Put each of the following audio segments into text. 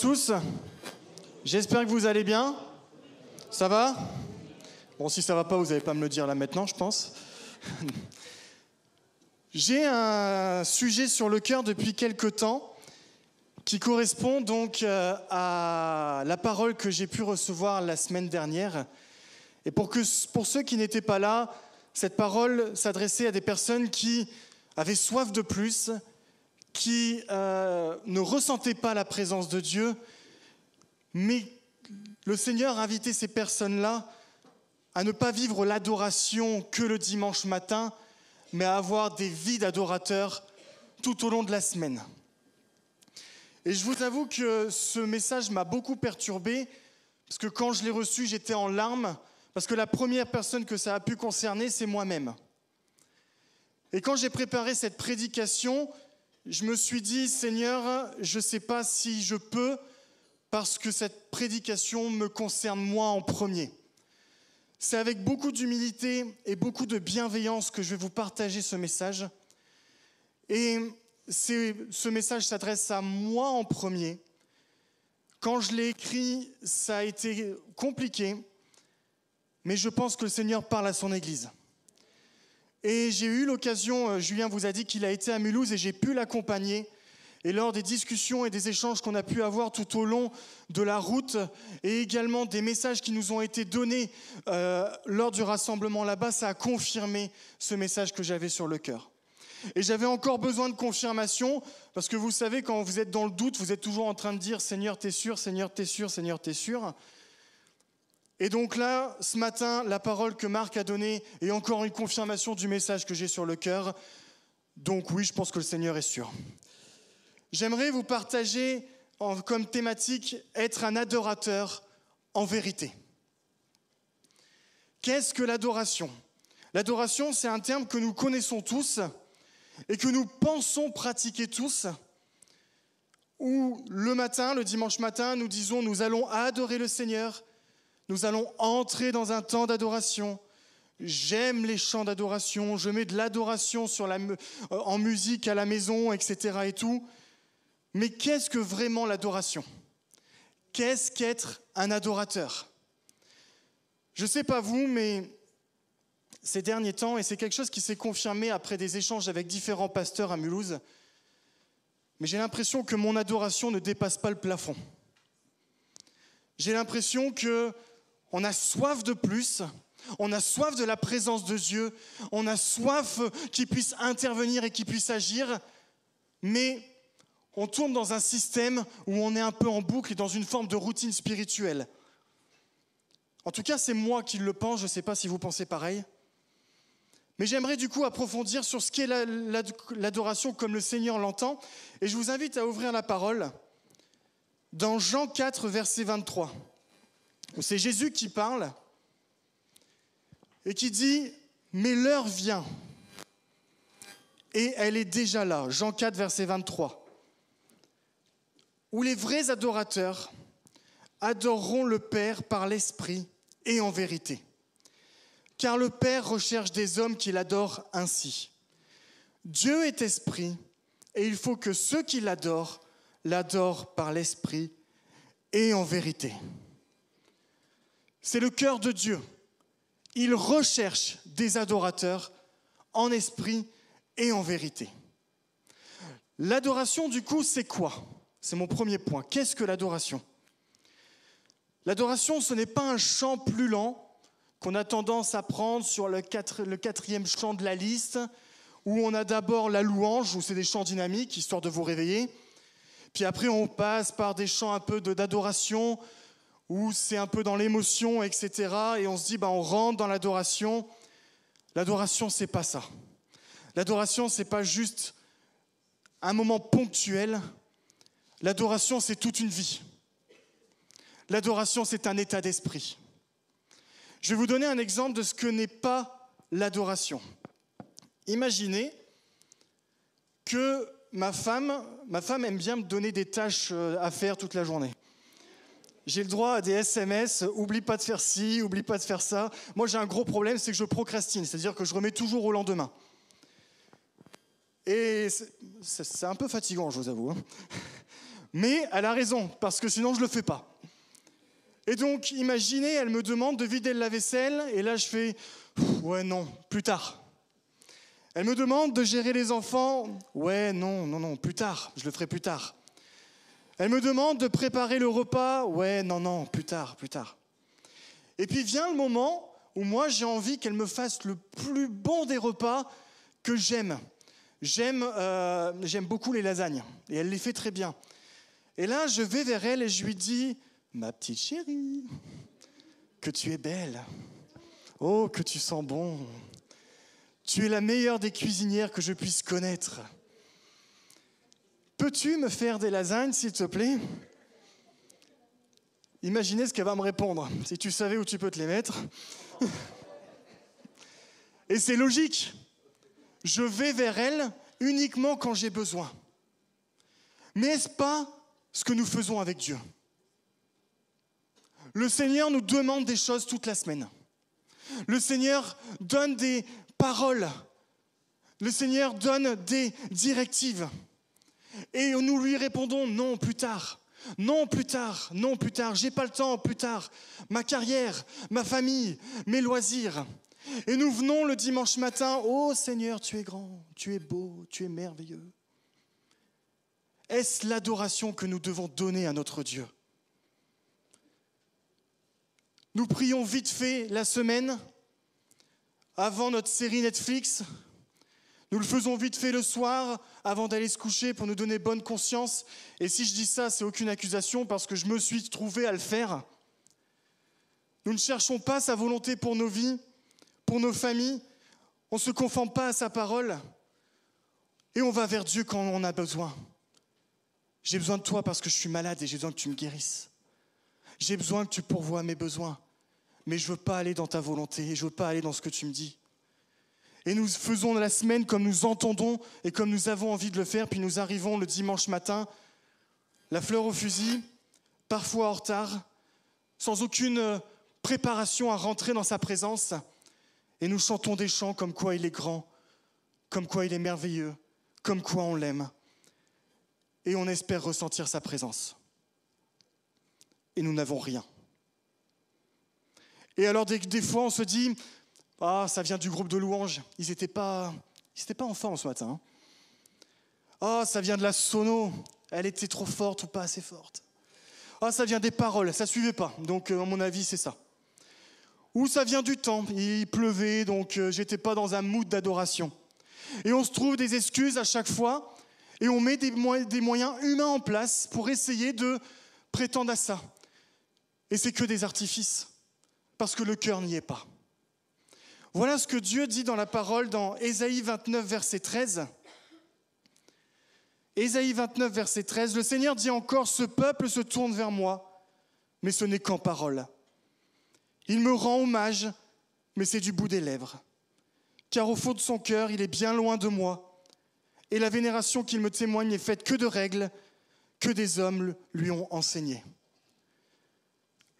tous, j'espère que vous allez bien. Ça va? Bon, si ça va pas, vous n'allez pas me le dire là maintenant, je pense. J'ai un sujet sur le cœur depuis quelque temps qui correspond donc à la parole que j'ai pu recevoir la semaine dernière. Et pour ceux qui n'étaient pas là, cette parole s'adressait à des personnes qui avaient soif de plus, qui ne ressentaient pas la présence de Dieu, mais le Seigneur a invité ces personnes-là à ne pas vivre l'adoration que le dimanche matin, mais à avoir des vies d'adorateurs tout au long de la semaine. Et je vous avoue que ce message m'a beaucoup perturbé, parce que quand je l'ai reçu, j'étais en larmes, parce que la première personne que ça a pu concerner, c'est moi-même. Et quand j'ai préparé cette prédication, je me suis dit, Seigneur, je ne sais pas si je peux, parce que cette prédication me concerne moi en premier. C'est avec beaucoup d'humilité et beaucoup de bienveillance que je vais vous partager ce message. Et ce message s'adresse à moi en premier. Quand je l'ai écrit, ça a été compliqué, mais je pense que le Seigneur parle à son Église. Et j'ai eu l'occasion, Julien vous a dit qu'il a été à Mulhouse et j'ai pu l'accompagner. Et lors des discussions et des échanges qu'on a pu avoir tout au long de la route et également des messages qui nous ont été donnés lors du rassemblement là-bas, ça a confirmé ce message que j'avais sur le cœur. Et j'avais encore besoin de confirmation parce que vous savez, quand vous êtes dans le doute, vous êtes toujours en train de dire « Seigneur, t'es sûr, Seigneur, t'es sûr, Seigneur, t'es sûr ». Et donc là, ce matin, la parole que Marc a donnée est encore une confirmation du message que j'ai sur le cœur. Donc oui, je pense que le Seigneur est sûr. J'aimerais vous partager comme thématique « Être un adorateur en vérité ». Qu'est-ce que l'adoration ? L'adoration, c'est un terme que nous connaissons tous et que nous pensons pratiquer tous, où le matin, le dimanche matin, nous disons « Nous allons adorer le Seigneur ». Nous allons entrer dans un temps d'adoration. J'aime les chants d'adoration. Je mets de l'adoration en musique à la maison, etc. et tout. Mais qu'est-ce que vraiment l'adoration ? Qu'est-ce qu'être un adorateur ? Je ne sais pas vous, mais ces derniers temps, et c'est quelque chose qui s'est confirmé après des échanges avec différents pasteurs à Mulhouse, mais j'ai l'impression que mon adoration ne dépasse pas le plafond. J'ai l'impression qu'on a soif de plus, on a soif de la présence de Dieu, on a soif qu'il puisse intervenir et qu'il puisse agir, mais on tourne dans un système où on est un peu en boucle et dans une forme de routine spirituelle. En tout cas, c'est moi qui le pense, je ne sais pas si vous pensez pareil. Mais j'aimerais du coup approfondir sur ce qu'est l'adoration comme le Seigneur l'entend, et je vous invite à ouvrir la parole dans Jean 4, verset 23. C'est Jésus qui parle et qui dit « Mais l'heure vient et elle est déjà là ». Jean 4, verset 23. Où les vrais adorateurs adoreront le Père par l'Esprit et en vérité. Car le Père recherche des hommes qui l'adorent ainsi. Dieu est esprit et il faut que ceux qui l'adorent par l'Esprit et en vérité. C'est le cœur de Dieu. Il recherche des adorateurs en esprit et en vérité. L'adoration, du coup, c'est quoi ? C'est mon premier point. Qu'est-ce que l'adoration ? L'adoration, ce n'est pas un chant plus lent qu'on a tendance à prendre sur le quatrième chant de la liste, où on a d'abord la louange, où c'est des chants dynamiques, histoire de vous réveiller. Puis après, on passe par des chants un peu d'adoration, où c'est un peu dans l'émotion, etc. Et on se dit, on rentre dans l'adoration. L'adoration, c'est pas ça. L'adoration, c'est pas juste un moment ponctuel. L'adoration, c'est toute une vie. L'adoration, c'est un état d'esprit. Je vais vous donner un exemple de ce que n'est pas l'adoration. Imaginez que ma femme aime bien me donner des tâches à faire toute la journée. J'ai le droit à des SMS, oublie pas de faire ci, oublie pas de faire ça. Moi, j'ai un gros problème, c'est que je procrastine, c'est-à-dire que je remets toujours au lendemain. Et c'est un peu fatigant, je vous avoue. Mais elle a raison, parce que sinon je ne le fais pas. Et donc, imaginez, elle me demande de vider le lave-vaisselle, et là je fais « ouais, non, plus tard ». Elle me demande de gérer les enfants, « ouais, non, plus tard, je le ferai plus tard ». Elle me demande de préparer le repas, « ouais, non, plus tard ». Et puis vient le moment où moi j'ai envie qu'elle me fasse le plus bon des repas que j'aime. J'aime beaucoup les lasagnes, et elle les fait très bien. Et là, je vais vers elle et je lui dis « ma petite chérie, que tu es belle, oh, que tu sens bon, tu es la meilleure des cuisinières que je puisse connaître. Peux-tu me faire des lasagnes, s'il te plaît ?» Imaginez ce qu'elle va me répondre, si tu savais où tu peux te les mettre. Et c'est logique, je vais vers elle uniquement quand j'ai besoin. Mais est-ce pas ce que nous faisons avec Dieu? Le Seigneur nous demande des choses toute la semaine. Le Seigneur donne des paroles. Le Seigneur donne des directives. Et nous lui répondons non, plus tard. Non, plus tard. Non, plus tard. J'ai pas le temps, plus tard. Ma carrière, ma famille, mes loisirs. Et nous venons le dimanche matin. Oh Seigneur, tu es grand, tu es beau, tu es merveilleux. Est-ce l'adoration que nous devons donner à notre Dieu? Nous prions vite fait la semaine, avant notre série Netflix. Nous le faisons vite fait le soir, avant d'aller se coucher, pour nous donner bonne conscience. Et si je dis ça, c'est aucune accusation, parce que je me suis trouvé à le faire. Nous ne cherchons pas sa volonté pour nos vies, pour nos familles. On ne se conforme pas à sa parole. Et on va vers Dieu quand on a besoin. J'ai besoin de toi parce que je suis malade et j'ai besoin que tu me guérisses. J'ai besoin que tu pourvoies mes besoins. Mais je ne veux pas aller dans ta volonté et je ne veux pas aller dans ce que tu me dis. Et nous faisons la semaine comme nous entendons et comme nous avons envie de le faire. Puis nous arrivons le dimanche matin, la fleur au fusil, parfois en retard, sans aucune préparation à rentrer dans sa présence. Et nous chantons des chants comme quoi il est grand, comme quoi il est merveilleux, comme quoi on l'aime. Et on espère ressentir sa présence. Et nous n'avons rien. Et alors des fois on se dit, ah, ça vient du groupe de louanges, ils n'étaient pas en forme ce matin. Ah, ça vient de la sono, elle était trop forte ou pas assez forte. Ah, ça vient des paroles, ça ne suivait pas, donc à mon avis c'est ça. Ou ça vient du temps, il pleuvait, donc j'étais pas dans un mood d'adoration. Et on se trouve des excuses à chaque fois, et on met des moyens humains en place pour essayer de prétendre à ça. Et c'est que des artifices, parce que le cœur n'y est pas. Voilà ce que Dieu dit dans la parole dans Ésaïe 29, verset 13. Ésaïe 29, verset 13, le Seigneur dit encore, « Ce peuple se tourne vers moi, mais ce n'est qu'en parole. Il me rend hommage, mais c'est du bout des lèvres. Car au fond de son cœur, il est bien loin de moi. Et la vénération qu'il me témoigne n'est faite que de règles que des hommes lui ont enseignées. »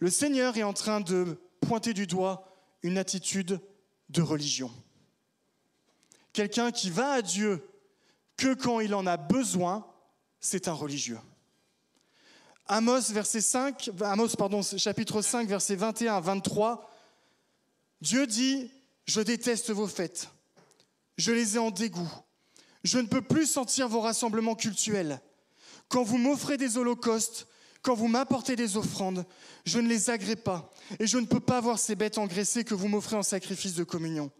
Le Seigneur est en train de pointer du doigt une attitude de religion. Quelqu'un qui va à Dieu que quand il en a besoin, c'est un religieux. Amos, chapitre 5, versets 21 à 23, Dieu dit « Je déteste vos fêtes, je les ai en dégoût. Je ne peux plus sentir vos rassemblements cultuels. Quand vous m'offrez des holocaustes, quand vous m'apportez des offrandes, je ne les agrée pas, et je ne peux pas voir ces bêtes engraissées que vous m'offrez en sacrifice de communion.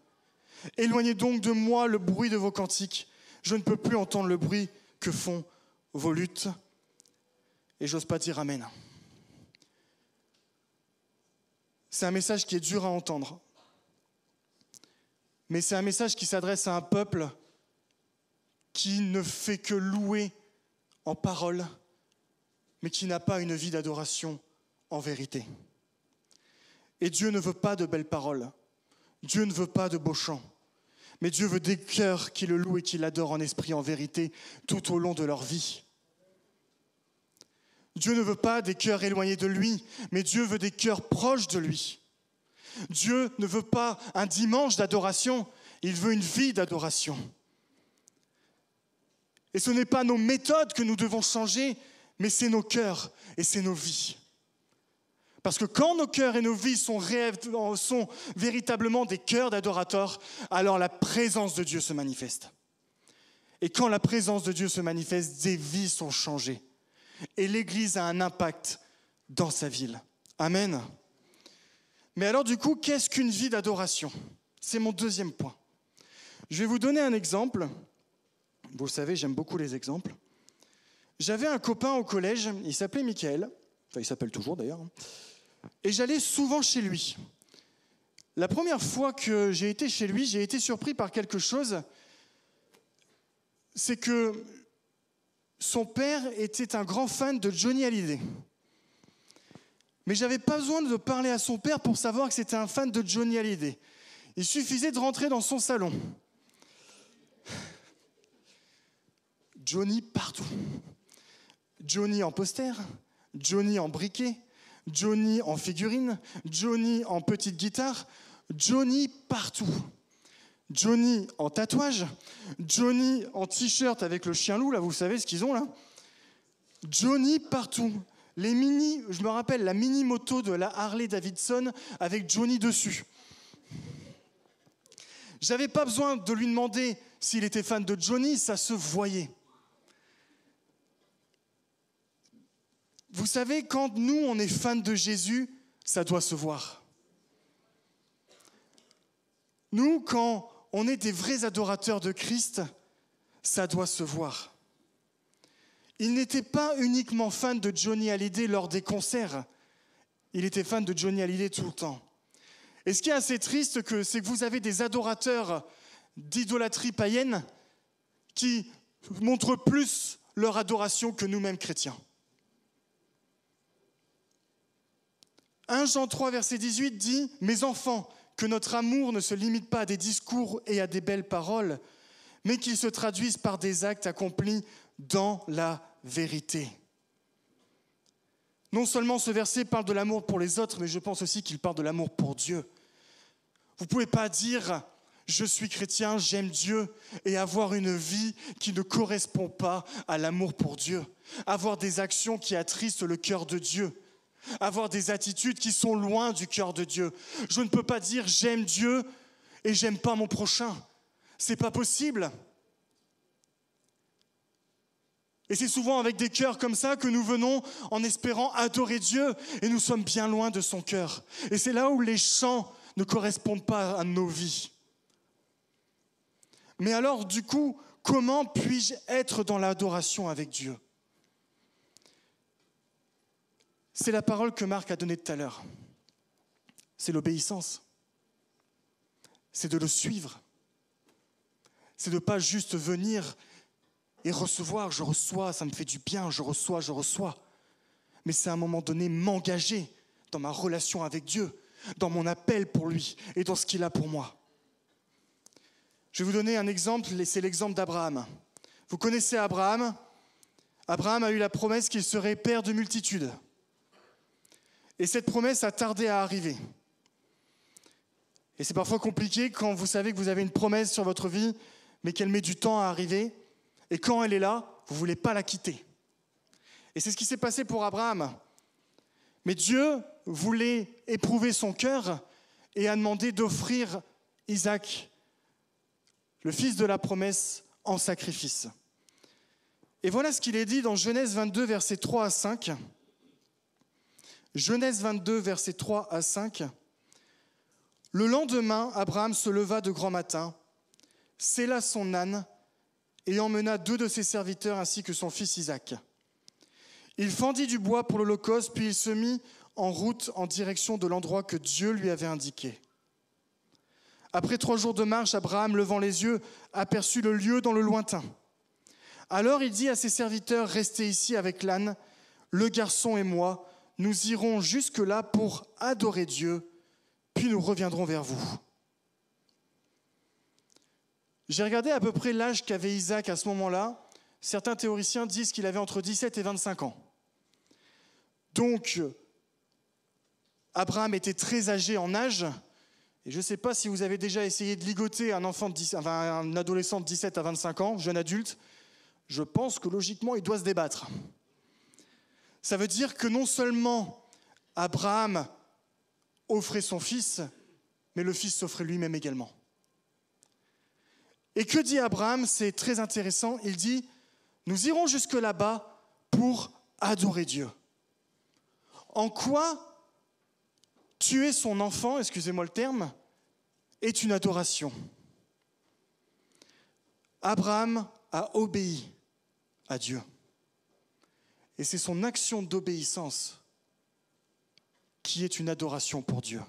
Éloignez donc de moi le bruit de vos cantiques. Je ne peux plus entendre le bruit que font vos luttes. » Et j'ose pas dire amen. C'est un message qui est dur à entendre. Mais c'est un message qui s'adresse à un peuple qui ne fait que louer en parole, mais qui n'a pas une vie d'adoration en vérité. Et Dieu ne veut pas de belles paroles. Dieu ne veut pas de beaux chants. Mais Dieu veut des cœurs qui le louent et qui l'adorent en esprit, en vérité, tout au long de leur vie. Dieu ne veut pas des cœurs éloignés de lui, mais Dieu veut des cœurs proches de lui. Dieu ne veut pas un dimanche d'adoration, il veut une vie d'adoration. Et ce n'est pas nos méthodes que nous devons changer, mais c'est nos cœurs et c'est nos vies. Parce que quand nos cœurs et nos vies sont véritablement des cœurs d'adorateurs, alors la présence de Dieu se manifeste. Et quand la présence de Dieu se manifeste, des vies sont changées. Et l'Église a un impact dans sa ville. Amen. Mais alors du coup, qu'est-ce qu'une vie d'adoration ? C'est mon deuxième point. Je vais vous donner un exemple. Vous le savez, j'aime beaucoup les exemples. J'avais un copain au collège, il s'appelait Michael. Enfin, il s'appelle toujours d'ailleurs. Et j'allais souvent chez lui. La première fois que j'ai été chez lui, j'ai été surpris par quelque chose. C'est que son père était un grand fan de Johnny Hallyday. Mais je n'avais pas besoin de parler à son père pour savoir que c'était un fan de Johnny Hallyday. Il suffisait de rentrer dans son salon. Johnny partout. Johnny en poster, Johnny en briquet, Johnny en figurine, Johnny en petite guitare, Johnny partout. Johnny en tatouage, Johnny en t-shirt avec le chien loup, là, vous savez ce qu'ils ont là. Johnny partout. Je me rappelle la mini-moto de la Harley Davidson avec Johnny dessus. J'avais pas besoin de lui demander s'il était fan de Johnny, ça se voyait. Vous savez, quand nous, on est fan de Jésus, ça doit se voir. Nous, quand on est des vrais adorateurs de Christ, ça doit se voir. Il n'était pas uniquement fan de Johnny Hallyday lors des concerts. Il était fan de Johnny Hallyday tout le temps. Et ce qui est assez triste, c'est que vous avez des adorateurs d'idolâtrie païenne qui montrent plus leur adoration que nous-mêmes chrétiens. 1 Jean 3, verset 18 dit « Mes enfants, que notre amour ne se limite pas à des discours et à des belles paroles, mais qu'il se traduise par des actes accomplis dans la vérité. » Non seulement ce verset parle de l'amour pour les autres, mais je pense aussi qu'il parle de l'amour pour Dieu. Vous ne pouvez pas dire « Je suis chrétien, j'aime Dieu » et avoir une vie qui ne correspond pas à l'amour pour Dieu. Avoir des actions qui attristent le cœur de Dieu. Avoir des attitudes qui sont loin du cœur de Dieu. Je ne peux pas dire « J'aime Dieu » et « J'aime pas mon prochain ». C'est pas possible. Et c'est souvent avec des cœurs comme ça que nous venons en espérant adorer Dieu et nous sommes bien loin de son cœur. Et c'est là où les chants ne correspondent pas à nos vies. Mais alors, du coup, comment puis-je être dans l'adoration avec Dieu ? C'est la parole que Marc a donnée tout à l'heure. C'est l'obéissance. C'est de le suivre. C'est de ne pas juste venir et recevoir, je reçois, ça me fait du bien, je reçois. Mais c'est à un moment donné m'engager dans ma relation avec Dieu, dans mon appel pour lui et dans ce qu'il a pour moi. Je vais vous donner un exemple, et c'est l'exemple d'Abraham. Vous connaissez Abraham ? Abraham a eu la promesse qu'il serait père de multitudes. Et cette promesse a tardé à arriver. Et c'est parfois compliqué quand vous savez que vous avez une promesse sur votre vie, mais qu'elle met du temps à arriver. Et quand elle est là, vous ne voulez pas la quitter. Et c'est ce qui s'est passé pour Abraham. Mais Dieu voulait éprouver son cœur et a demandé d'offrir Isaac, le fils de la promesse, en sacrifice. Et voilà ce qu'il est dit dans Genèse 22, versets 3 à 5. Genèse 22, versets 3 à 5. Le lendemain, Abraham se leva de grand matin, sella son âne et emmena 2 de ses serviteurs ainsi que son fils Isaac. Il fendit du bois pour l'holocauste, puis il se mit en route en direction de l'endroit que Dieu lui avait indiqué. Après 3 jours de marche, Abraham, levant les yeux, aperçut le lieu dans le lointain. Alors il dit à ses serviteurs, « Restez ici avec l'âne, le garçon et moi, nous irons jusque-là pour adorer Dieu, puis nous reviendrons vers vous. » J'ai regardé à peu près l'âge qu'avait Isaac à ce moment-là. Certains théoriciens disent qu'il avait entre 17 et 25 ans. Donc, Abraham était très âgé en âge. Et je ne sais pas si vous avez déjà essayé de ligoter un adolescent de 17 à 25 ans, jeune adulte. Je pense que logiquement, il doit se débattre. Ça veut dire que non seulement Abraham offrait son fils, mais le fils s'offrait lui-même également. Et que dit Abraham? C'est très intéressant. Il dit, nous irons jusque là-bas pour adorer Dieu. En quoi tuer son enfant, excusez-moi le terme, est une adoration. Abraham a obéi à Dieu. Et c'est son action d'obéissance qui est une adoration pour Dieu.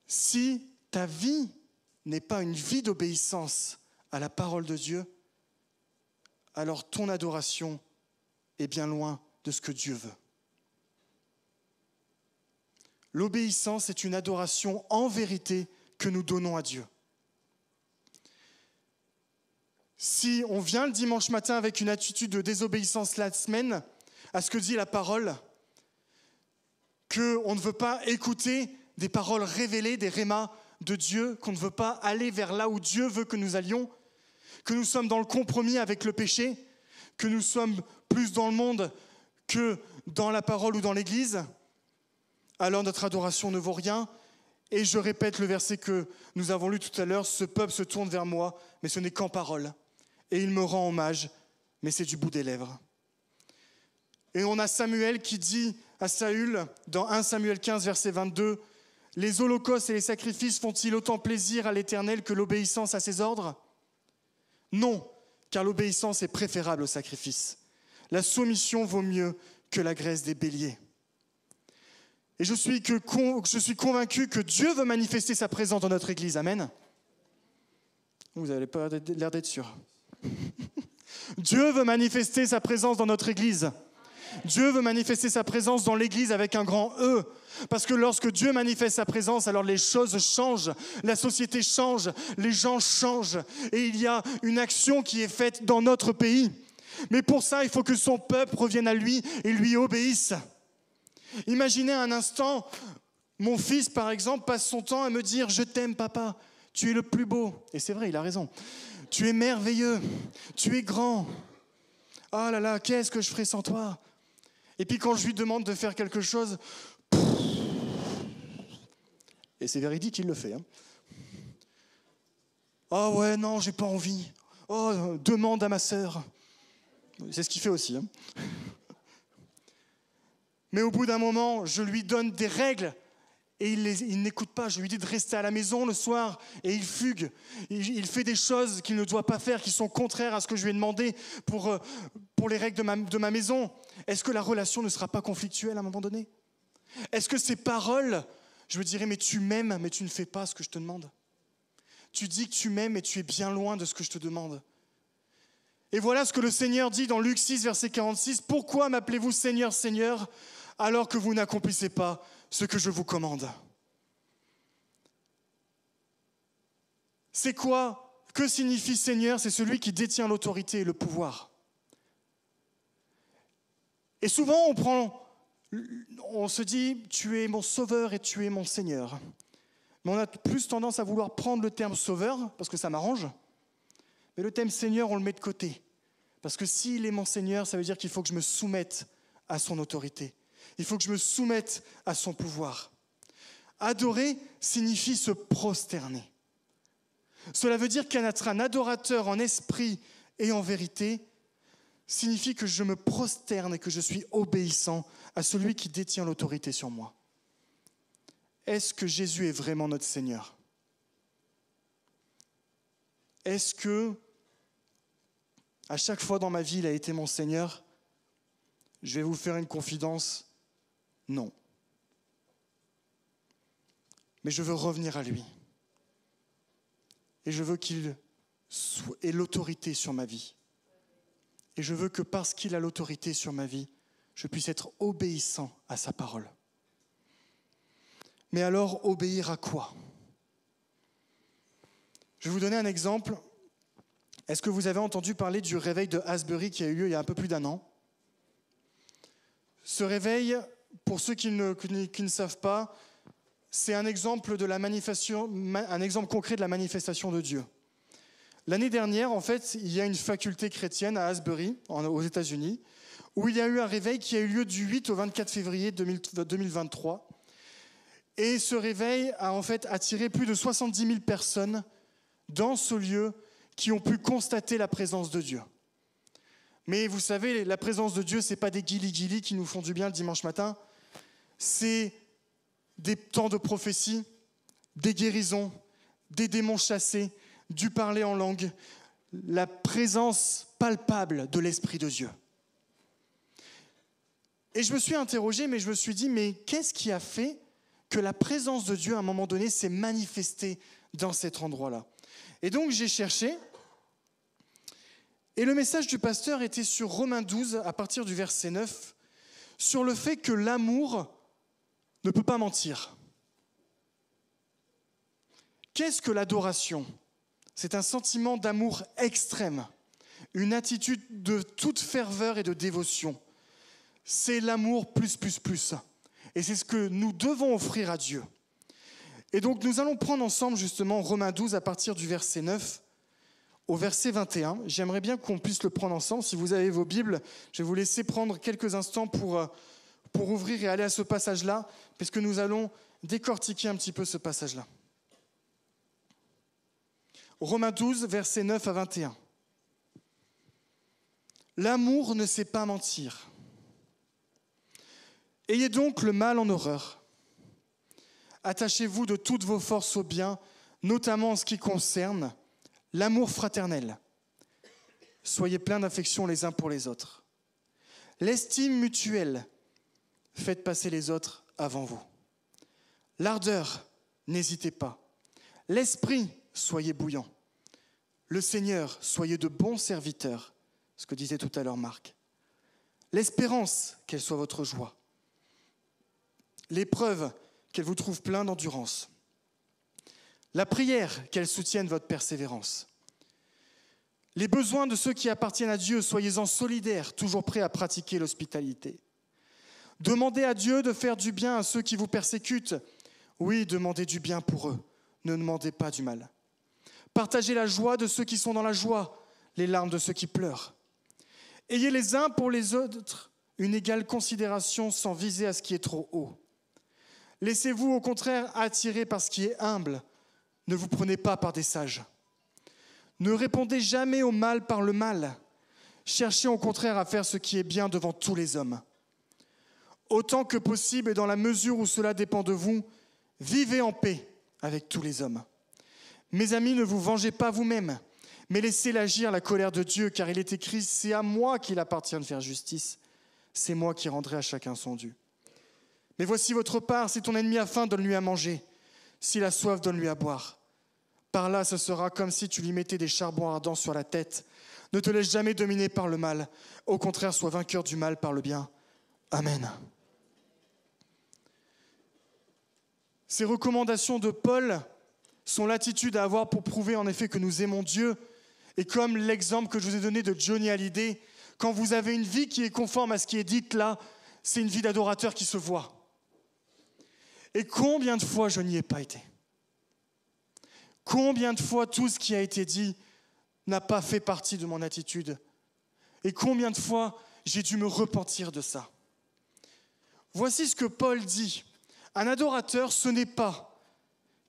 Si ta vie n'est pas une vie d'obéissance à la parole de Dieu, alors ton adoration est bien loin de ce que Dieu veut. L'obéissance est une adoration en vérité que nous donnons à Dieu. Si on vient le dimanche matin avec une attitude de désobéissance la semaine à ce que dit la parole, qu'on ne veut pas écouter des paroles révélées, des rémas de Dieu, qu'on ne veut pas aller vers là où Dieu veut que nous allions, que nous sommes dans le compromis avec le péché, que nous sommes plus dans le monde que dans la parole ou dans l'Église, alors notre adoration ne vaut rien. Et je répète le verset que nous avons lu tout à l'heure, ce peuple se tourne vers moi, mais ce n'est qu'en parole. Et il me rend hommage, mais c'est du bout des lèvres. Et on a Samuel qui dit à Saül, dans 1 Samuel 15, verset 22, « Les holocaustes et les sacrifices font-ils autant plaisir à l'Éternel que l'obéissance à ses ordres ? Non, car l'obéissance est préférable au sacrifice. La soumission vaut mieux que la graisse des béliers. » Et je suis convaincu que Dieu veut manifester sa présence dans notre Église. Amen. Vous n'avez pas l'air d'être sûr. Dieu veut manifester sa présence dans notre Église. Dieu veut manifester sa présence dans l'Église avec un grand E. Parce que lorsque Dieu manifeste sa présence, alors les choses changent, la société change, les gens changent. Et il y a une action qui est faite dans notre pays. Mais pour ça, il faut que son peuple revienne à lui et lui obéisse. Imaginez un instant, mon fils par exemple passe son temps à me dire « Je t'aime papa, tu es le plus beau ». Et c'est vrai, il a raison. « Tu es merveilleux, tu es grand. Oh là là, qu'est-ce que je ferais sans toi ?» Et puis quand je lui demande de faire quelque chose, et c'est véridique, il le fait. Oh ouais, non, j'ai pas envie. Oh, demande à ma sœur. C'est ce qu'il fait aussi. Mais au bout d'un moment, je lui donne des règles et il n'écoute pas. Je lui dis de rester à la maison le soir et il fugue. Il fait des choses qu'il ne doit pas faire, qui sont contraires à ce que je lui ai demandé pour les règles de ma maison. Est-ce que la relation ne sera pas conflictuelle à un moment donné ? Est-ce que ces paroles, je me dirais, mais tu m'aimes, mais tu ne fais pas ce que je te demande. Tu dis que tu m'aimes, mais tu es bien loin de ce que je te demande. Et voilà ce que le Seigneur dit dans Luc 6, verset 46. « Pourquoi m'appelez-vous Seigneur, Seigneur, alors que vous n'accomplissez pas ce que je vous commande ?» C'est quoi ? Que signifie Seigneur ? C'est celui qui détient l'autorité et le pouvoir. Et souvent, on se dit, tu es mon sauveur et tu es mon Seigneur. Mais on a plus tendance à vouloir prendre le terme sauveur, parce que ça m'arrange. Mais le terme Seigneur, on le met de côté. Parce que s'il est mon Seigneur, ça veut dire qu'il faut que je me soumette à son autorité. Il faut que je me soumette à son pouvoir. Adorer signifie se prosterner. Cela veut dire qu'être un adorateur en esprit et en vérité signifie que je me prosterne et que je suis obéissant à celui qui détient l'autorité sur moi. Est-ce que Jésus est vraiment notre Seigneur ? Est-ce que, à chaque fois dans ma vie, il a été mon Seigneur ? Je vais vous faire une confidence. Non. Mais je veux revenir à lui. Et je veux qu'il ait l'autorité sur ma vie. Et je veux que parce qu'il a l'autorité sur ma vie, je puisse être obéissant à sa parole. Mais alors, obéir à quoi ? Je vais vous donner un exemple. Est-ce que vous avez entendu parler du réveil de Asbury qui a eu lieu il y a un peu plus d'1 an ? Ce réveil, pour ceux qui ne savent pas, c'est un exemple concret de la manifestation de Dieu. L'année dernière, en fait, il y a une faculté chrétienne à Asbury, aux États-Unis, où il y a eu un réveil qui a eu lieu du 8 au 24 février 2023. Et ce réveil a en fait attiré plus de 70 000 personnes dans ce lieu qui ont pu constater la présence de Dieu. Mais vous savez, la présence de Dieu, ce n'est pas des guilis-guilis qui nous font du bien le dimanche matin. C'est des temps de prophétie, des guérisons, des démons chassés, du parler en langue, la présence palpable de l'Esprit de Dieu. Et je me suis interrogé, mais je me suis dit, mais qu'est-ce qui a fait que la présence de Dieu, à un moment donné, s'est manifestée dans cet endroit-là? Et donc, j'ai cherché, et le message du pasteur était sur Romains 12, à partir du verset 9, sur le fait que l'amour ne peut pas mentir. Qu'est-ce que l'adoration? C'est un sentiment d'amour extrême, une attitude de toute ferveur et de dévotion. C'est l'amour plus. Et c'est ce que nous devons offrir à Dieu. Et donc nous allons prendre ensemble justement Romains 12 à partir du verset 9 au verset 21. J'aimerais bien qu'on puisse le prendre ensemble. Si vous avez vos Bibles, je vais vous laisser prendre quelques instants pour ouvrir et aller à ce passage-là, parce que nous allons décortiquer un petit peu ce passage-là. Romains 12, versets 9 à 21. L'amour ne sait pas mentir. Ayez donc le mal en horreur. Attachez-vous de toutes vos forces au bien, notamment en ce qui concerne l'amour fraternel. Soyez pleins d'affection les uns pour les autres. L'estime mutuelle, faites passer les autres avant vous. L'ardeur, n'hésitez pas. L'esprit, soyez bouillant. Le Seigneur, soyez de bons serviteurs, ce que disait tout à l'heure Marc. L'espérance, qu'elle soit votre joie. L'épreuve, qu'elle vous trouve plein d'endurance. La prière, qu'elle soutienne votre persévérance. Les besoins de ceux qui appartiennent à Dieu, soyez-en solidaires, toujours prêts à pratiquer l'hospitalité. Demandez à Dieu de faire du bien à ceux qui vous persécutent. Oui, demandez du bien pour eux, ne demandez pas du mal. Partagez la joie de ceux qui sont dans la joie, les larmes de ceux qui pleurent. Ayez les uns pour les autres une égale considération sans viser à ce qui est trop haut. Laissez-vous au contraire attirer par ce qui est humble. Ne vous prenez pas par des sages. Ne répondez jamais au mal par le mal. Cherchez au contraire à faire ce qui est bien devant tous les hommes. Autant que possible et dans la mesure où cela dépend de vous, vivez en paix avec tous les hommes. Mes amis, ne vous vengez pas vous-mêmes, mais laissez agir la colère de Dieu, car il est écrit « C'est à moi qu'il appartient de faire justice. C'est moi qui rendrai à chacun son dû. » Mais voici votre part, si ton ennemi a faim, donne-lui à manger. S'il a soif, donne-lui à boire. Par là, ce sera comme si tu lui mettais des charbons ardents sur la tête. Ne te laisse jamais dominer par le mal. Au contraire, sois vainqueur du mal par le bien. Amen. Ces recommandations de Paul sont l'attitude à avoir pour prouver en effet que nous aimons Dieu. Et comme l'exemple que je vous ai donné de Johnny Hallyday, quand vous avez une vie qui est conforme à ce qui est dit là, c'est une vie d'adorateur qui se voit. Et combien de fois je n'y ai pas été? Combien de fois tout ce qui a été dit n'a pas fait partie de mon attitude? Et combien de fois j'ai dû me repentir de ça? Voici ce que Paul dit. Un adorateur, ce n'est pas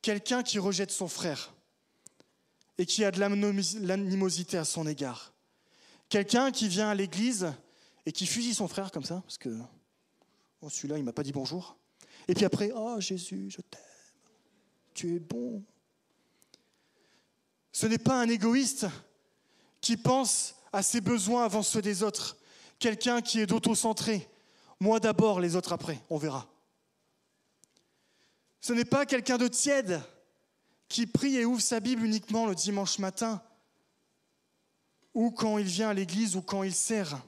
quelqu'un qui rejette son frère et qui a de l'animosité à son égard. Quelqu'un qui vient à l'église et qui fusille son frère comme ça, parce que celui-là, il ne m'a pas dit bonjour. Et puis après, « Oh Jésus, je t'aime, tu es bon. » Ce n'est pas un égoïste qui pense à ses besoins avant ceux des autres. Quelqu'un qui est d'autocentré. Moi d'abord, les autres après, on verra. Ce n'est pas quelqu'un de tiède qui prie et ouvre sa Bible uniquement le dimanche matin ou quand il vient à l'église ou quand il sert.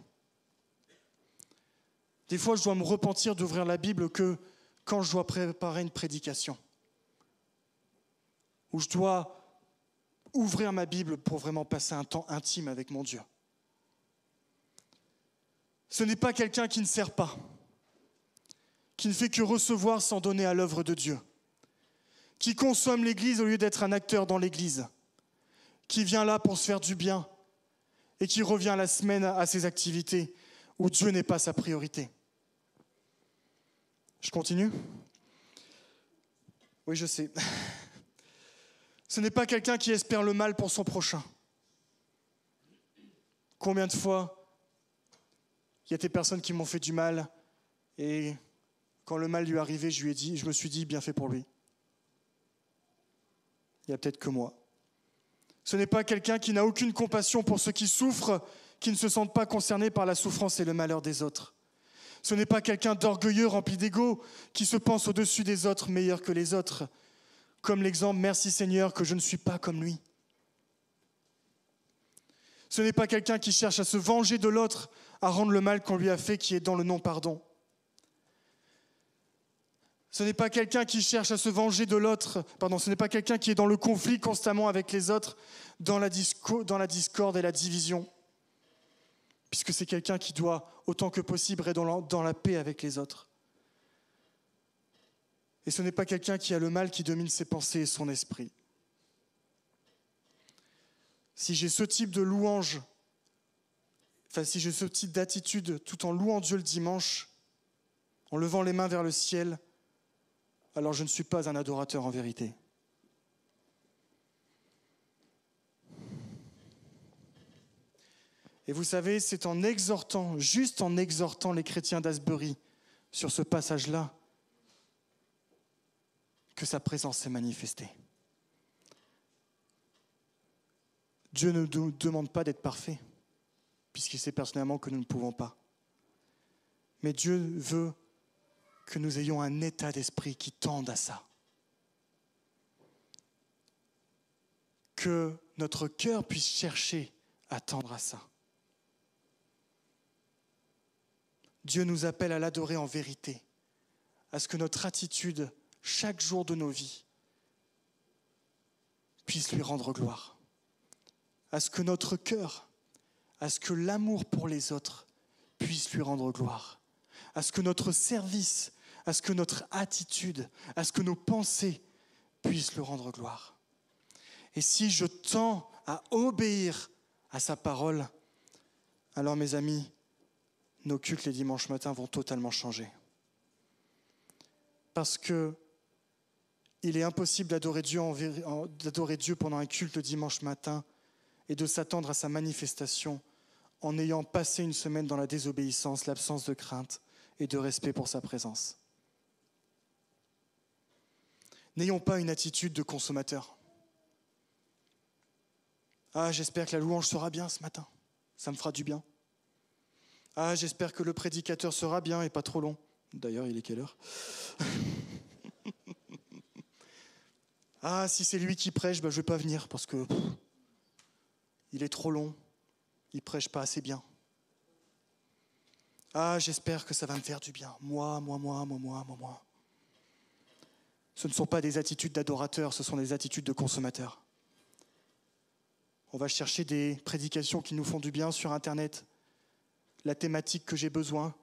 Des fois, je dois me repentir d'ouvrir la Bible que quand je dois préparer une prédication. Où je dois ouvrir ma Bible pour vraiment passer un temps intime avec mon Dieu. Ce n'est pas quelqu'un qui ne sert pas, qui ne fait que recevoir sans donner à l'œuvre de Dieu, qui consomme l'Église au lieu d'être un acteur dans l'Église, qui vient là pour se faire du bien et qui revient la semaine à ses activités. où Dieu n'est pas sa priorité. Je continue ? Oui, je sais. Ce n'est pas quelqu'un qui espère le mal pour son prochain. Combien de fois il y a des personnes qui m'ont fait du mal et quand le mal lui est arrivé, je me suis dit, bien fait pour lui. Il n'y a peut-être que moi. Ce n'est pas quelqu'un qui n'a aucune compassion pour ceux qui souffrent, qui ne se sentent pas concernés par la souffrance et le malheur des autres. Ce n'est pas quelqu'un d'orgueilleux, rempli d'ego, qui se pense au-dessus des autres, meilleur que les autres. Comme l'exemple, merci Seigneur que je ne suis pas comme lui. Ce n'est pas quelqu'un qui cherche à se venger de l'autre, à rendre le mal qu'on lui a fait, qui est dans le non-pardon. Ce n'est pas quelqu'un qui cherche à se venger de l'autre, ce n'est pas quelqu'un qui est dans le conflit constamment avec les autres, dans la discorde et la division. Puisque c'est quelqu'un qui doit, autant que possible, être dans la paix avec les autres. Et ce n'est pas quelqu'un qui a le mal qui domine ses pensées et son esprit. Si j'ai ce type de louange, si j'ai ce type d'attitude, tout en louant Dieu le dimanche, en levant les mains vers le ciel, alors je ne suis pas un adorateur en vérité. Et vous savez, c'est juste en exhortant les chrétiens d'Asbury sur ce passage-là, que sa présence s'est manifestée. Dieu ne nous demande pas d'être parfaits, puisqu'il sait personnellement que nous ne pouvons pas. Mais Dieu veut que nous ayons un état d'esprit qui tende à ça. Que notre cœur puisse chercher à tendre à ça. Dieu nous appelle à l'adorer en vérité, à ce que notre attitude, chaque jour de nos vies, puisse lui rendre gloire. À ce que notre cœur, à ce que l'amour pour les autres puisse lui rendre gloire. À ce que notre service, à ce que notre attitude, à ce que nos pensées puissent le rendre gloire. Et si je tends à obéir à sa parole, alors mes amis, nos cultes les dimanches matins vont totalement changer. Parce que il est impossible d'adorer Dieu pendant un culte le dimanche matin et de s'attendre à sa manifestation en ayant passé une semaine dans la désobéissance, l'absence de crainte et de respect pour sa présence. N'ayons pas une attitude de consommateur. Ah, j'espère que la louange sera bien ce matin, ça me fera du bien. Ah, j'espère que le prédicateur sera bien et pas trop long. D'ailleurs, il est quelle heure ? Ah, si c'est lui qui prêche, je ne vais pas venir parce que il est trop long. Il ne prêche pas assez bien. Ah, j'espère que ça va me faire du bien. Moi. Ce ne sont pas des attitudes d'adorateurs, ce sont des attitudes de consommateurs. On va chercher des prédications qui nous font du bien sur Internet. La thématique que j'ai besoin,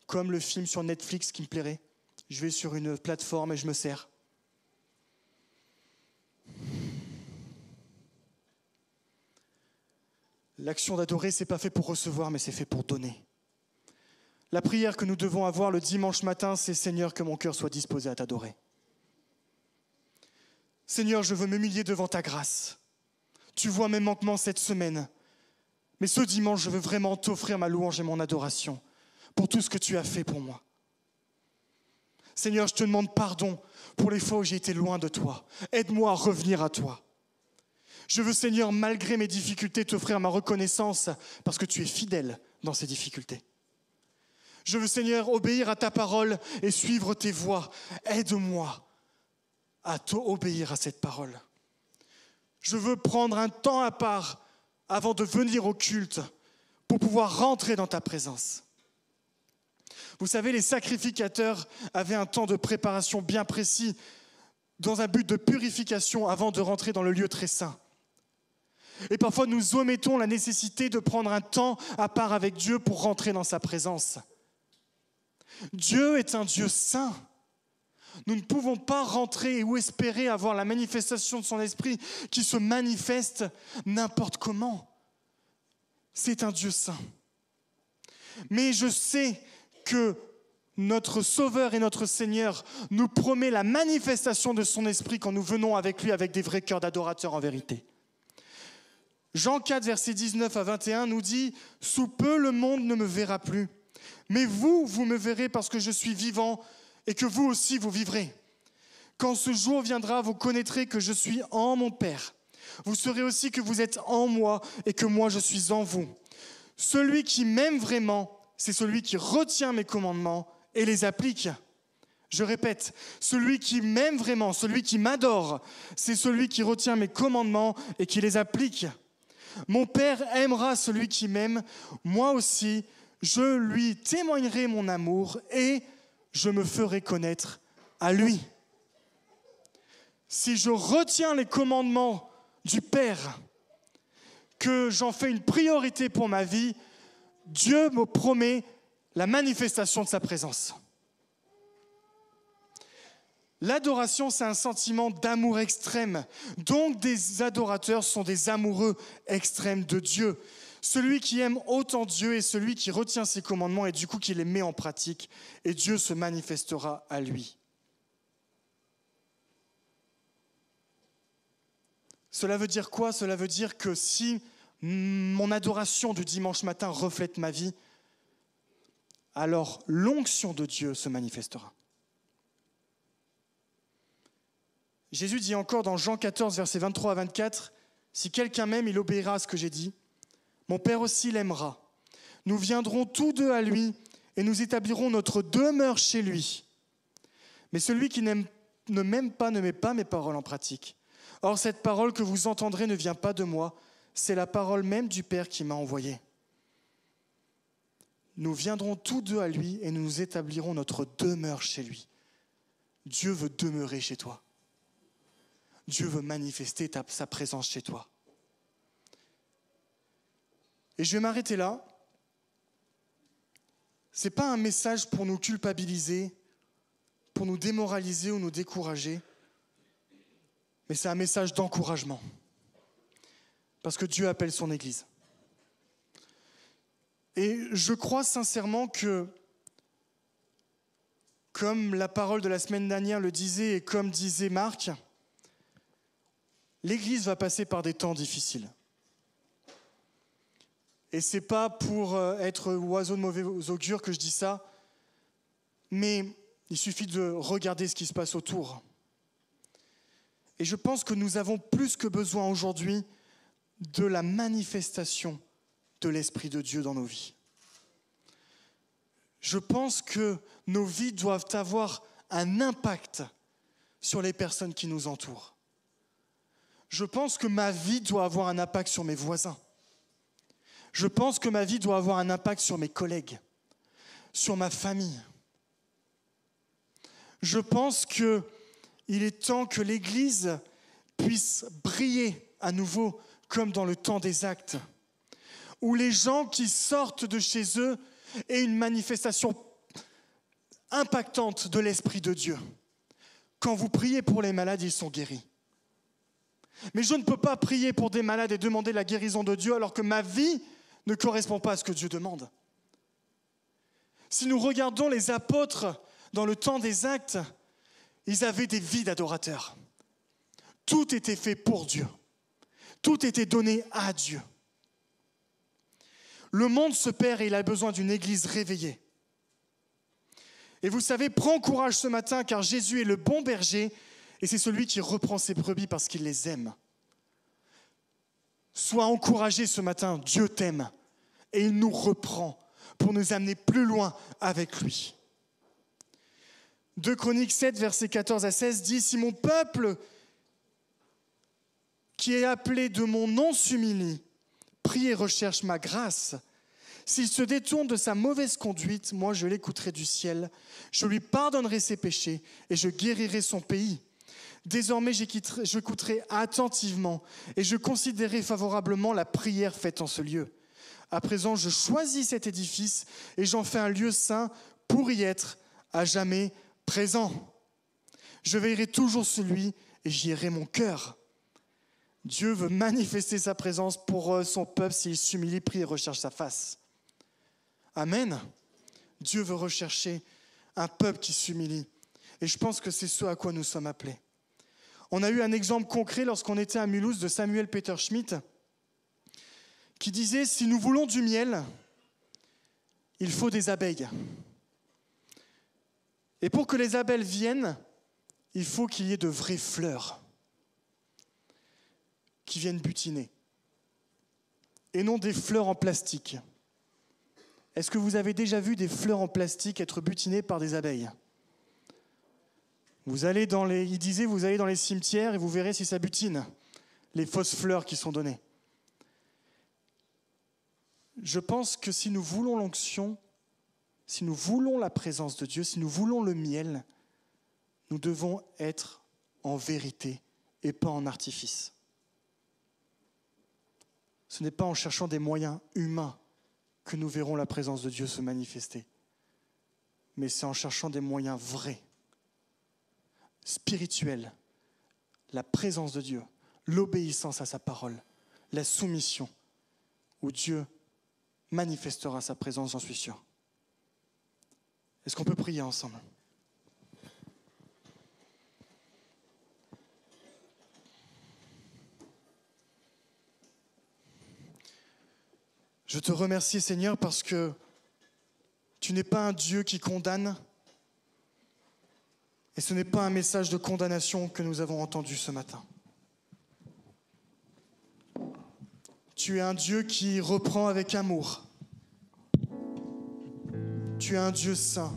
comme le film sur Netflix qui me plairait. Je vais sur une plateforme et je me sers. L'action d'adorer, ce n'est pas fait pour recevoir, mais c'est fait pour donner. La prière que nous devons avoir le dimanche matin, c'est « Seigneur, que mon cœur soit disposé à t'adorer. Seigneur, je veux m'humilier devant ta grâce. Tu vois mes manquements cette semaine. Mais ce dimanche, je veux vraiment t'offrir ma louange et mon adoration pour tout ce que tu as fait pour moi. Seigneur, je te demande pardon pour les fois où j'ai été loin de toi. Aide-moi à revenir à toi. Je veux, Seigneur, malgré mes difficultés, t'offrir ma reconnaissance parce que tu es fidèle dans ces difficultés. Je veux, Seigneur, obéir à ta parole et suivre tes voies. Aide-moi à obéir à cette parole. Je veux prendre un temps à part avant de venir au culte pour pouvoir rentrer dans ta présence. Vous savez, les sacrificateurs avaient un temps de préparation bien précis dans un but de purification avant de rentrer dans le lieu très saint. Et parfois, nous omettons la nécessité de prendre un temps à part avec Dieu pour rentrer dans sa présence. Dieu est un Dieu saint. Nous ne pouvons pas rentrer ou espérer avoir la manifestation de son esprit qui se manifeste n'importe comment. C'est un Dieu saint. Mais je sais que notre Sauveur et notre Seigneur nous promet la manifestation de son esprit quand nous venons avec lui avec des vrais cœurs d'adorateurs en vérité. Jean 4, versets 19 à 21 nous dit « Sous peu le monde ne me verra plus, mais vous, vous me verrez parce que je suis vivant et que vous aussi vous vivrez. Quand ce jour viendra, vous connaîtrez que je suis en mon Père. Vous saurez aussi que vous êtes en moi et que moi je suis en vous. Celui qui m'aime vraiment, c'est celui qui retient mes commandements et les applique. » Je répète, celui qui m'aime vraiment, celui qui m'adore, c'est celui qui retient mes commandements et qui les applique. Mon Père aimera celui qui m'aime, moi aussi, je lui témoignerai mon amour et je me ferai connaître à lui. Si je retiens les commandements du Père, que j'en fais une priorité pour ma vie, Dieu me promet la manifestation de sa présence. L'adoration, c'est un sentiment d'amour extrême. Donc, des adorateurs sont des amoureux extrêmes de Dieu. Celui qui aime autant Dieu est celui qui retient ses commandements et du coup qui les met en pratique. Et Dieu se manifestera à lui. Cela veut dire quoi? Cela veut dire que si mon adoration du dimanche matin reflète ma vie, alors l'onction de Dieu se manifestera. Jésus dit encore dans Jean 14, versets 23 à 24, « Si quelqu'un m'aime, il obéira à ce que j'ai dit. Mon Père aussi l'aimera. Nous viendrons tous deux à lui et nous établirons notre demeure chez lui. Mais celui qui ne m'aime pas ne met pas mes paroles en pratique. Or, cette parole que vous entendrez ne vient pas de moi, c'est la parole même du Père qui m'a envoyé. Nous viendrons tous deux à lui et nous nous établirons notre demeure chez lui. » Dieu veut demeurer chez toi. Dieu veut manifester sa présence chez toi. Et je vais m'arrêter là. Ce n'est pas un message pour nous culpabiliser, pour nous démoraliser ou nous décourager, mais c'est un message d'encouragement. Parce que Dieu appelle son Église. Et je crois sincèrement que, comme la parole de la semaine dernière le disait et comme disait Marc, l'Église va passer par des temps difficiles. Et ce n'est pas pour être oiseau de mauvais augure que je dis ça, mais il suffit de regarder ce qui se passe autour. Et je pense que nous avons plus que besoin aujourd'hui de la manifestation de l'Esprit de Dieu dans nos vies. Je pense que nos vies doivent avoir un impact sur les personnes qui nous entourent. Je pense que ma vie doit avoir un impact sur mes voisins. Je pense que ma vie doit avoir un impact sur mes collègues, sur ma famille. Je pense qu'il est temps que l'Église puisse briller à nouveau comme dans le temps des Actes, où les gens qui sortent de chez eux aient une manifestation impactante de l'Esprit de Dieu. Quand vous priez pour les malades, ils sont guéris. Mais je ne peux pas prier pour des malades et demander la guérison de Dieu alors que ma vie ne correspond pas à ce que Dieu demande. Si nous regardons les apôtres dans le temps des Actes, ils avaient des vies d'adorateurs. Tout était fait pour Dieu. Tout était donné à Dieu. Le monde se perd et il a besoin d'une église réveillée. Et vous savez, prends courage ce matin car Jésus est le bon berger et c'est celui qui reprend ses brebis parce qu'il les aime. Sois encouragé ce matin, Dieu t'aime et il nous reprend pour nous amener plus loin avec lui. 2 Chroniques 7, versets 14 à 16 dit « Si mon peuple qui est appelé de mon nom s'humilie, prie et recherche ma grâce, s'il se détourne de sa mauvaise conduite, moi je l'écouterai du ciel, je lui pardonnerai ses péchés et je guérirai son pays. Désormais, j'écouterai attentivement et je considérerai favorablement la prière faite en ce lieu. À présent, je choisis cet édifice et j'en fais un lieu saint pour y être à jamais présent. Je veillerai toujours sur lui et j'y aurai mon cœur. » Dieu veut manifester sa présence pour son peuple s'il s'humilie, prie et recherche sa face. Amen. Dieu veut rechercher un peuple qui s'humilie. Et je pense que c'est ce à quoi nous sommes appelés. On a eu un exemple concret lorsqu'on était à Mulhouse de Samuel Peter Schmidt qui disait « Si nous voulons du miel, il faut des abeilles. Et pour que les abeilles viennent, il faut qu'il y ait de vraies fleurs qui viennent butiner. Et non des fleurs en plastique. » Est-ce que vous avez déjà vu des fleurs en plastique être butinées par des abeilles ? Vous allez dans les cimetières et vous verrez si ça butine, les fausses fleurs qui sont données. Je pense que si nous voulons l'onction, si nous voulons la présence de Dieu, si nous voulons le miel, nous devons être en vérité et pas en artifice. Ce n'est pas en cherchant des moyens humains que nous verrons la présence de Dieu se manifester, mais c'est en cherchant des moyens vrais, spirituels, la présence de Dieu, l'obéissance à sa parole, la soumission, où Dieu manifestera sa présence, j'en suis sûr. Est-ce qu'on peut prier ensemble ? Je te remercie, Seigneur, parce que tu n'es pas un Dieu qui condamne et ce n'est pas un message de condamnation que nous avons entendu ce matin. Tu es un Dieu qui reprend avec amour. Tu es un Dieu saint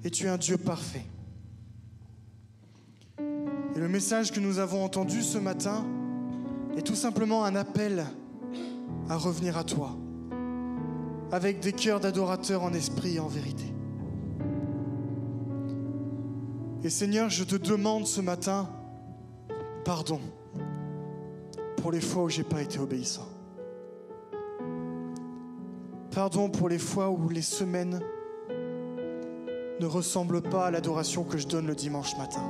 et tu es un Dieu parfait. Et le message que nous avons entendu ce matin est tout simplement un appel à revenir à toi, avec des cœurs d'adorateurs en esprit et en vérité. Et Seigneur, je te demande ce matin pardon pour les fois où je n'ai pas été obéissant. Pardon pour les fois où les semaines ne ressemblent pas à l'adoration que je donne le dimanche matin.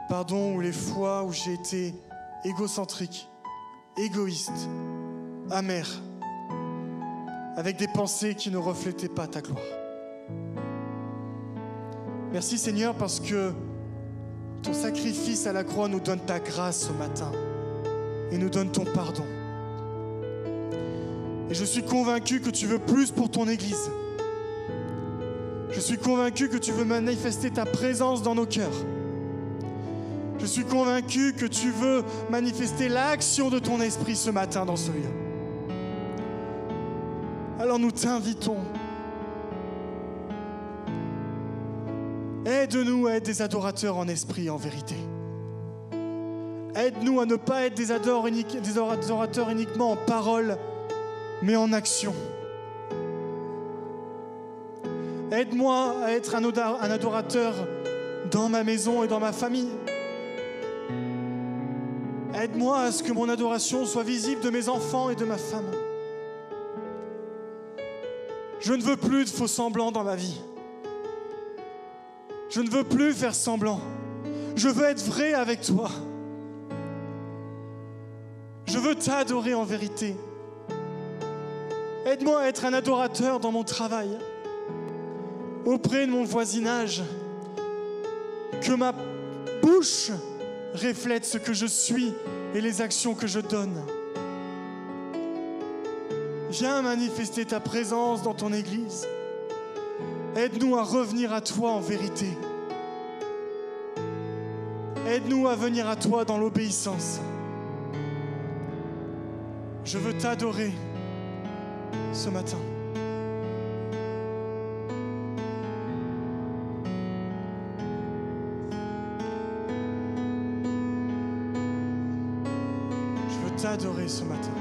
Pardon pour les fois où j'ai été égocentrique, égoïste, amer, avec des pensées qui ne reflétaient pas ta gloire. Merci Seigneur parce que ton sacrifice à la croix nous donne ta grâce ce matin et nous donne ton pardon. Et je suis convaincu que tu veux plus pour ton Église. Je suis convaincu que tu veux manifester ta présence dans nos cœurs. Je suis convaincu que tu veux manifester l'action de ton esprit ce matin dans ce lieu. Alors nous t'invitons. Aide-nous à être des adorateurs en esprit et en vérité. Aide-nous à ne pas être des adorateurs uniquement en parole, mais en action. Aide-moi à être un adorateur dans ma maison et dans ma famille. Aide-moi à ce que mon adoration soit visible de mes enfants et de ma femme. Je ne veux plus de faux semblants dans ma vie. Je ne veux plus faire semblant. Je veux être vrai avec toi. Je veux t'adorer en vérité. Aide-moi à être un adorateur dans mon travail, auprès de mon voisinage. Que ma bouche reflète ce que je suis et les actions que je donne. Viens manifester ta présence dans ton Église. Aide-nous à revenir à toi en vérité. Aide-nous à venir à toi dans l'obéissance. Je veux t'adorer ce matin. Je veux t'adorer ce matin.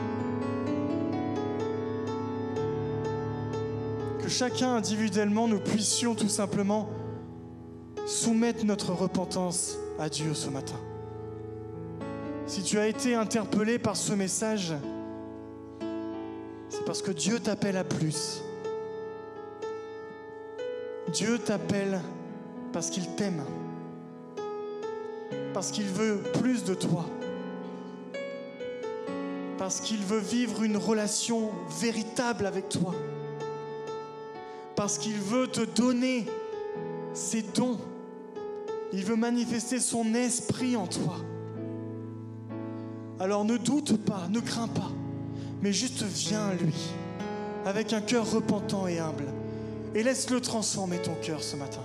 Que chacun individuellement, nous puissions tout simplement soumettre notre repentance à Dieu ce matin. Si tu as été interpellé par ce message, c'est parce que Dieu t'appelle à plus. Dieu t'appelle parce qu'il t'aime, parce qu'il veut plus de toi, parce qu'il veut vivre une relation véritable avec toi, parce qu'il veut te donner ses dons. Il veut manifester son esprit en toi. Alors ne doute pas, ne crains pas, mais juste viens à lui avec un cœur repentant et humble et laisse-le transformer ton cœur ce matin.